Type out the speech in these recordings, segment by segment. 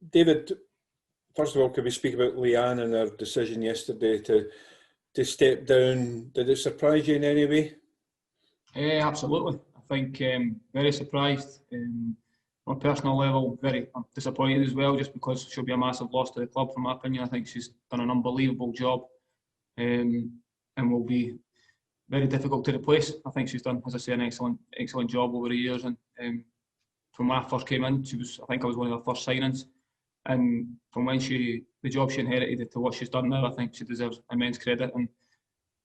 David, first of all, could we speak about Leanne and her decision yesterday to step down? Did it surprise you in any way? Absolutely. I think very surprised. On a personal level, very disappointed as well, just because she'll be a massive loss to the club, from my opinion. I think she's done an unbelievable job and will be very difficult to replace. I think she's done, as I say, an excellent job over the years. And from when I first came in, I think I was one of the first signings. And from the job she inherited to what she's done now, I think she deserves immense credit and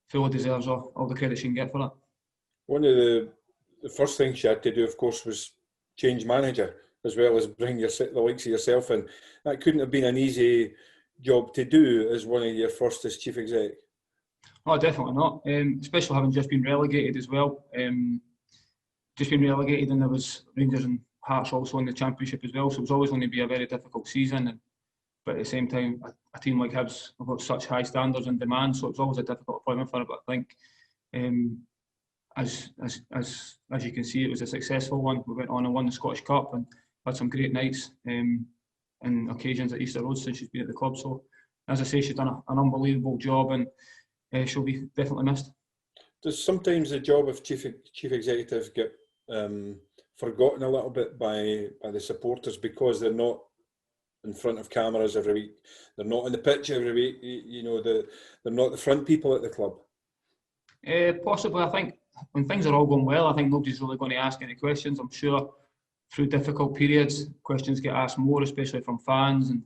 fully deserves all the credit she can get for that. One of the first things she had to do, of course, was change manager, as well as bring the likes of yourself in. That couldn't have been an easy job to do as one of your first as chief exec. Oh, definitely not. Especially having just been relegated as well. Just been relegated, and there was Rangers and Hearts also in the Championship as well. So it was always going to be a very difficult season. But at the same time, a team like Hibs have got such high standards and demand, so it was always a difficult appointment for her. But I think, as you can see, it was a successful one. We went on and won the Scottish Cup and had some great nights and occasions at Easter Road since she's been at the club. So, as I say, she's done an unbelievable job, and she'll be definitely missed. Does sometimes the job of chief executive get forgotten a little bit by the supporters because they're not in front of cameras every week, they're not on the pitch every week, they're not the front people at the club? Possibly. I think when things are all going well, I think nobody's really going to ask any questions. I'm sure through difficult periods, questions get asked more, especially from fans, and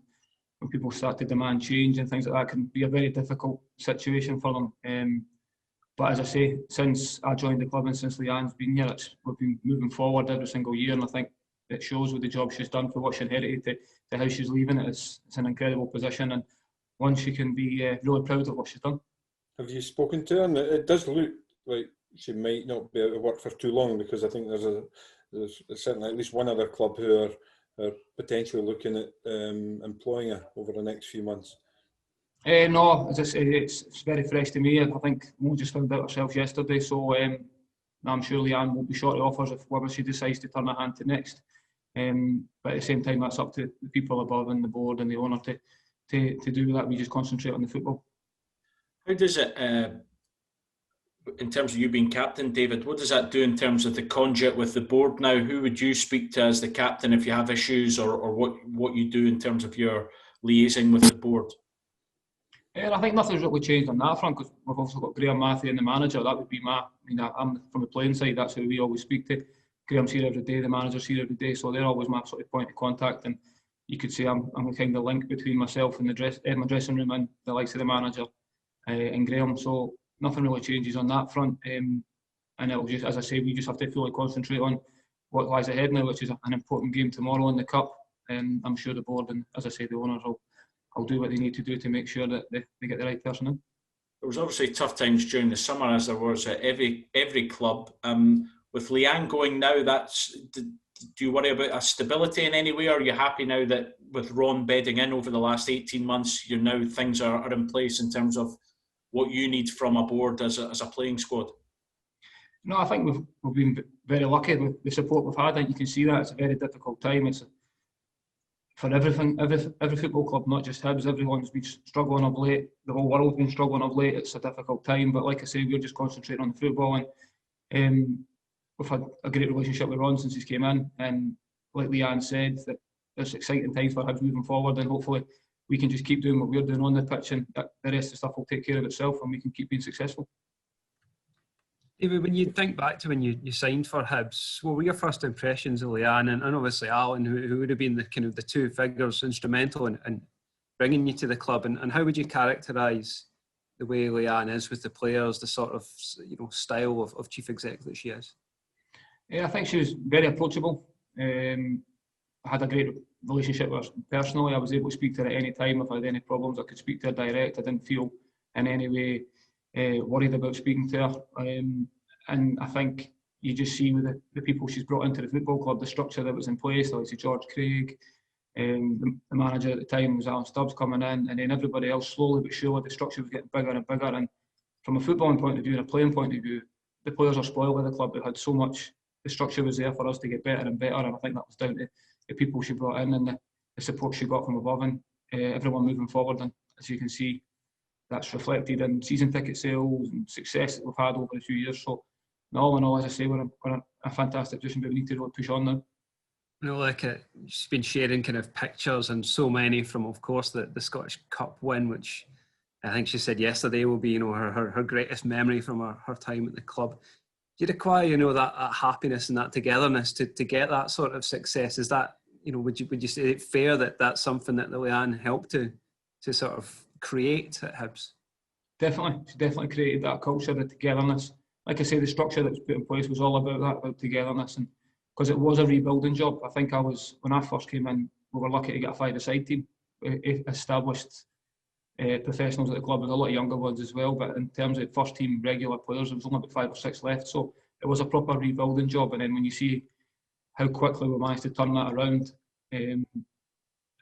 when people start to demand change and things like that, can be a very difficult situation for them. But as I say, since I joined the club and since Leanne's been here, we've been moving forward every single year, and I think it shows with the job she's done for what she inherited to how she's leaving it. It's an incredible position, and one she can be really proud of what she's done. Have you spoken to her? And it does look like she might not be out of work for too long, because I think there's certainly at least one other club who are potentially looking at employing her over the next few months. No, as I say, it's very fresh to me. I think Mo just found out herself yesterday, so I'm sure Leanne will be short of offers if whoever she decides to turn her hand to next. But at the same time, that's up to the people above and the board and the owner to do that. We just concentrate on the football. How does it, in terms of you being captain, David, what does that do in terms of the conduit with the board now? Who would you speak to as the captain if you have issues, or what you do in terms of your liaising with the board? I think nothing's really changed on that front, because we've also got Graham Matthew and the manager. That would be I'm from the playing side, that's who we always speak to. Graham's here every day, the manager's here every day, so they're always my sort of point of contact. And you could say I'm the kind of link between myself and my dressing room and the likes of the manager and Graham. So nothing really changes on that front. And it'll just, as I say, we just have to fully concentrate on what lies ahead now, which is an important game tomorrow in the Cup. And I'm sure the board and, as I say, the owners will do what they need to do to make sure that they get the right person in. There was obviously tough times during the summer, as there was at every club. With Leanne going now, do you worry about a stability in any way? Or are you happy now that with Ron bedding in over the last 18 months, things are in place in terms of what you need from a board as a playing squad? No, I think we've been very lucky with the support we've had. I think you can see that it's a very difficult time. It's for everything, every football club, not just Hibs. Everyone's been struggling of late. The whole world's been struggling of late. It's a difficult time, but like I say, we're just concentrating on the football, and we've had a great relationship with Ron since he's came in. And like Leanne said, that there's exciting times for Hibs moving forward, and hopefully we can just keep doing what we're doing on the pitch, and the rest of the stuff will take care of itself, and we can keep being successful. David, when you think back to when you signed for Hibs, what were your first impressions of Leanne and obviously Alan, who would have been the two figures instrumental in bringing you to the club, and how would you characterise the way Leanne is with the players, the sort of style of chief exec that she is? Yeah, I think she was very approachable. I had a great relationship with her personally. I was able to speak to her at any time. If I had any problems, I could speak to her direct. I didn't feel in any way worried about speaking to her. And I think you just see with the people she's brought into the football club, the structure that was in place, like George Craig, the manager at the time was Alan Stubbs coming in, and then everybody else, slowly but surely, the structure was getting bigger and bigger. And from a footballing point of view and a playing point of view, the players are spoiled by the club. They had so much, the structure was there for us to get better and better, and I think that was down to the people she brought in and the the support she got from above, and everyone moving forward. And as you can see, that's reflected in season ticket sales and success that we've had over a few years. So, all in all, as I say, we're in a fantastic position, but we need to really push on now. You know, like she's been sharing kind of pictures, and so many from, of course, the Scottish Cup win, which I think she said yesterday will be, you know, her greatest memory from her time at the club. Do you require, you know, that happiness and that togetherness to get that sort of success? Is that, you know, would you say it fair that that's something that Leanne helped to sort of create at Hibs? Definitely, she definitely created that culture, the togetherness. Like I say, the structure that was put in place was all about that, about togetherness, and because it was a rebuilding job. I think when I first came in, we were lucky to get a five-a-side team, established professionals at the club, and a lot of younger ones as well. But in terms of first team regular players, there was only about 5 or 6 left, so it was a proper rebuilding job. And then when you see how quickly we managed to turn that around, and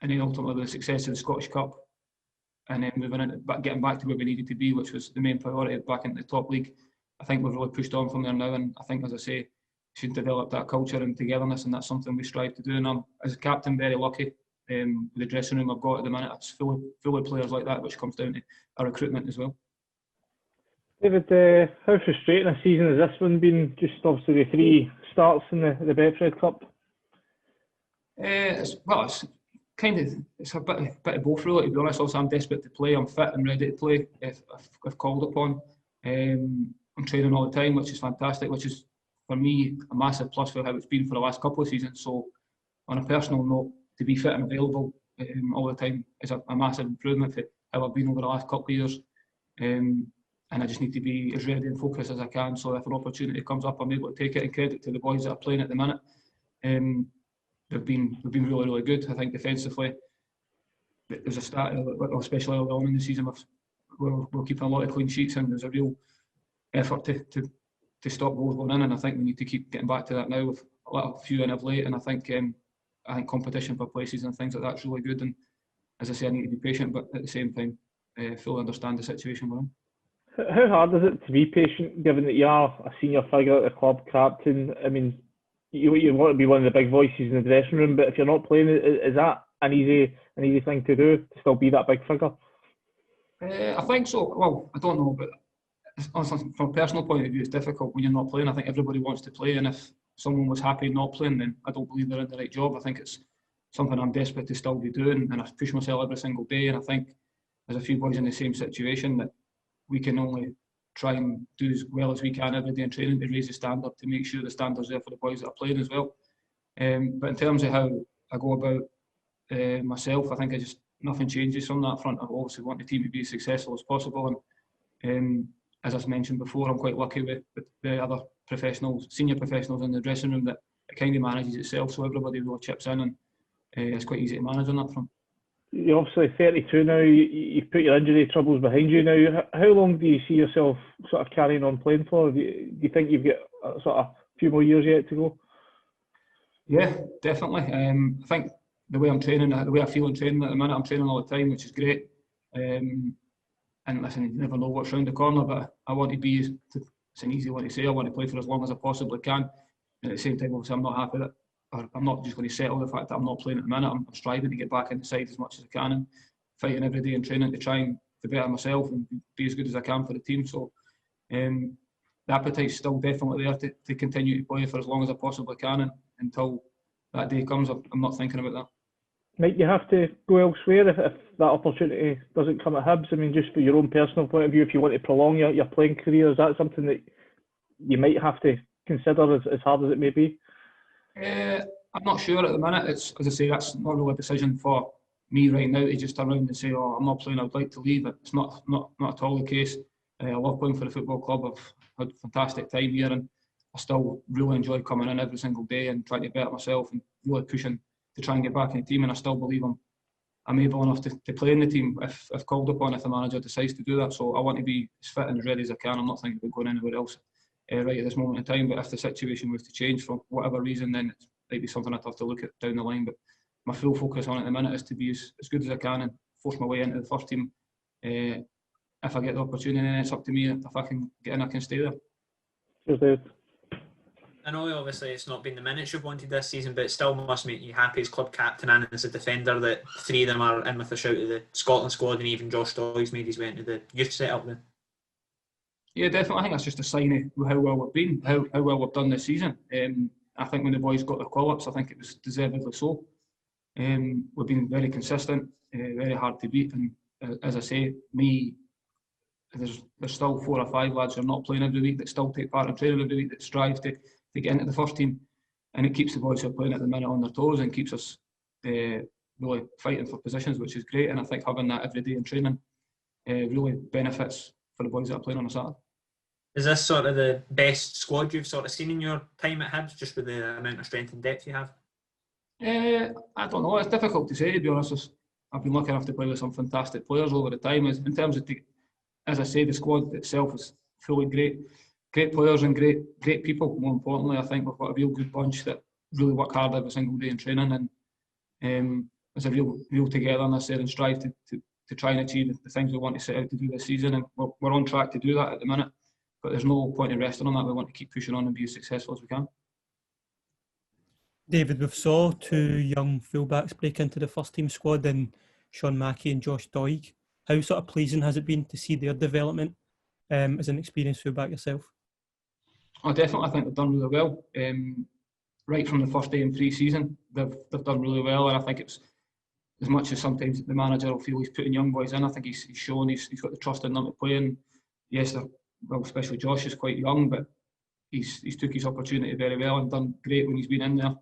then ultimately the success of the Scottish Cup, and then moving in, getting back to where we needed to be, which was the main priority, back into the top league. I think we've really pushed on from there now, and I think, as I say, should develop that culture and togetherness, and that's something we strive to do. And I'm, as a captain, very lucky. The dressing room I've got at the minute, it's full of players like that, which comes down to our recruitment as well. David, how frustrating a season has this one been? Just obviously the 3 starts in the Betfred Cup. It's a bit of both, really, to be honest. Also, I'm desperate to play. I'm fit and ready to play if called upon. I'm training all the time, which is fantastic, which is, for me, a massive plus for how it's been for the last couple of seasons. So, on a personal note, to be fit and available all the time is a massive improvement for how I've been over the last couple of years. And I just need to be as ready and focused as I can, so if an opportunity comes up, I'm able to take it. And credit to the boys that are playing at the minute. They've been really, really good. I think defensively, there's a start, especially early on in the season, we're keeping a lot of clean sheets, and there's a real effort to stop goals going in. And I think we need to keep getting back to that now, with a few in of late. And I think competition for places and things like that's really good. And as I say, I need to be patient, but at the same time, fully understand the situation we're in. How hard is it to be patient, given that you are a senior figure at the club, captain? I mean, you want to be one of the big voices in the dressing room, but if you're not playing, is that an easy thing to do, to still be that big figure? I think so. Well, I don't know, but from a personal point of view, it's difficult when you're not playing. I think everybody wants to play, and if someone was happy not playing, then I don't believe they're in the right job. I think it's something I'm desperate to still be doing, and I push myself every single day. And I think there's a few boys in the same situation, that we can only try and do as well as we can every day in training to raise the standard, to make sure the standard's there for the boys that are playing as well. But in terms of how I go about myself, I think nothing changes from that front. I obviously want the team to be as successful as possible, and as I mentioned before, I'm quite lucky with the other senior professionals in the dressing room, that it kind of manages itself, so everybody really chips in, and it's quite easy to manage on that front. You're obviously 32 now, you've put your injury troubles behind you now. How long do you see yourself sort of carrying on playing for? Do you think you've got sort of a few more years yet to go? Yeah, definitely. I think the way I'm training, the way I feel in training at the minute, I'm training all the time, which is great. And listen, you never know what's round the corner, but I want to be, it's an easy one to say, I want to play for as long as I possibly can. And at the same time, obviously, I'm not happy that, or I'm not just going to settle the fact that I'm not playing at the minute. I'm striving to get back in the side as much as I can, and fighting every day in training to try and to better myself and be as good as I can for the team. So the appetite's still definitely there to continue to play for as long as I possibly can, and until that day comes, I'm not thinking about that. Might you have to go elsewhere if that opportunity doesn't come at Hibs? I mean, just for your own personal point of view, if you want to prolong your playing career, is that something that you might have to consider, as hard as it may be? I'm not sure at the minute. It's, as I say, that's not really a decision for me right now to just turn around and say, "Oh, I'm not playing, I would like to leave." It's not at all the case. I love playing for the football club. I've had a fantastic time here, and I still really enjoy coming in every single day and trying to better myself and really pushing to try and get back in the team. And I still believe I'm able enough to play in the team if called upon, if the manager decides to do that. So I want to be as fit and as ready as I can. I'm not thinking about going anywhere else right at this moment in time. But if the situation was to change for whatever reason, then it might be something I'd have to look at down the line. But my full focus on it at the minute is to be as good as I can and force my way into the first team. If I get the opportunity, then it's up to me. If I can get in, I can stay there. Cheers, David. I know obviously it's not been the minutes you've wanted this season, but it still must make you happy as club captain and as a defender that 3 of them are in with a shout of the Scotland squad, and even Josh Doyle's made his way into the youth setup then. Yeah, definitely. I think that's just a sign of how well we've been, how well we've done this season. I think when the boys got their call-ups, I think it was deservedly so. We've been very consistent, very hard to beat, and as I say, there's still 4 or 5 lads who are not playing every week that still take part in training every week, that strive to get into the first team, and it keeps the boys who are playing at the minute on their toes and keeps us really fighting for positions, which is great. And I think having that every day in training really benefits for the boys that are playing on a Saturday. Is this sort of the best squad you've sort of seen in your time at Hibs, just with the amount of strength and depth you have? I don't know. It's difficult to say, to be honest. I've been lucky enough to play with some fantastic players over the time. In terms of, as I say, the squad itself is fully great players and great people. More importantly, I think we've got a real good bunch that really work hard every single day in training, and there's a real togetherness there and strive to try and achieve the things we want to set out to do this season. And we're on track to do that at the minute. But there's no point in resting on that. We want to keep pushing on and be as successful as we can. David, we've saw 2 young fullbacks break into the first team squad in Sean Mackey and Josh Doig. How sort of pleasing has it been to see their development as an experienced fullback yourself? Oh, definitely. I think they've done really well. Right from the first day in pre-season, they've done really well, and I think it's as much as sometimes the manager will feel he's putting young boys in. I think he's shown he's got the trust in them to play. And yes, especially Josh is quite young, but he's took his opportunity very well and done great when he's been in there.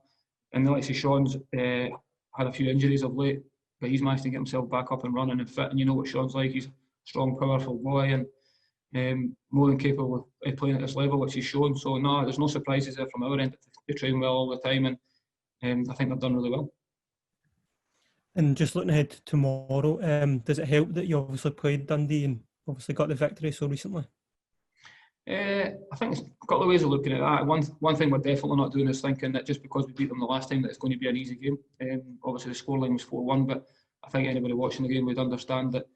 And the likes of Sean's had a few injuries of late, but he's managed to get himself back up and running and fit. And you know what Sean's like. He's a strong, powerful boy and more than capable of playing at this level, which he's shown. So no, there's no surprises there from our end. They train well all the time, and I think they've done really well. And just looking ahead to tomorrow, does it help that you obviously played Dundee and obviously got the victory so recently? I think there's a couple of ways of looking at that. One thing we're definitely not doing is thinking that just because we beat them the last time that it's going to be an easy game. Obviously the scoreline was 4-1, but I think anybody watching the game would understand that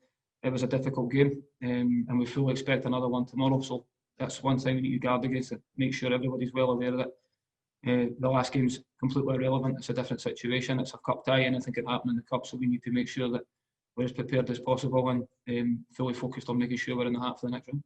it was a difficult game, and we fully expect another one tomorrow. So that's one thing we need to guard against, it. Make sure everybody's well aware that the last game's completely irrelevant. It's a different situation. It's a cup tie, and anything can happen in the cup. So we need to make sure that we're as prepared as possible and fully focused on making sure we're in the hat for the next round.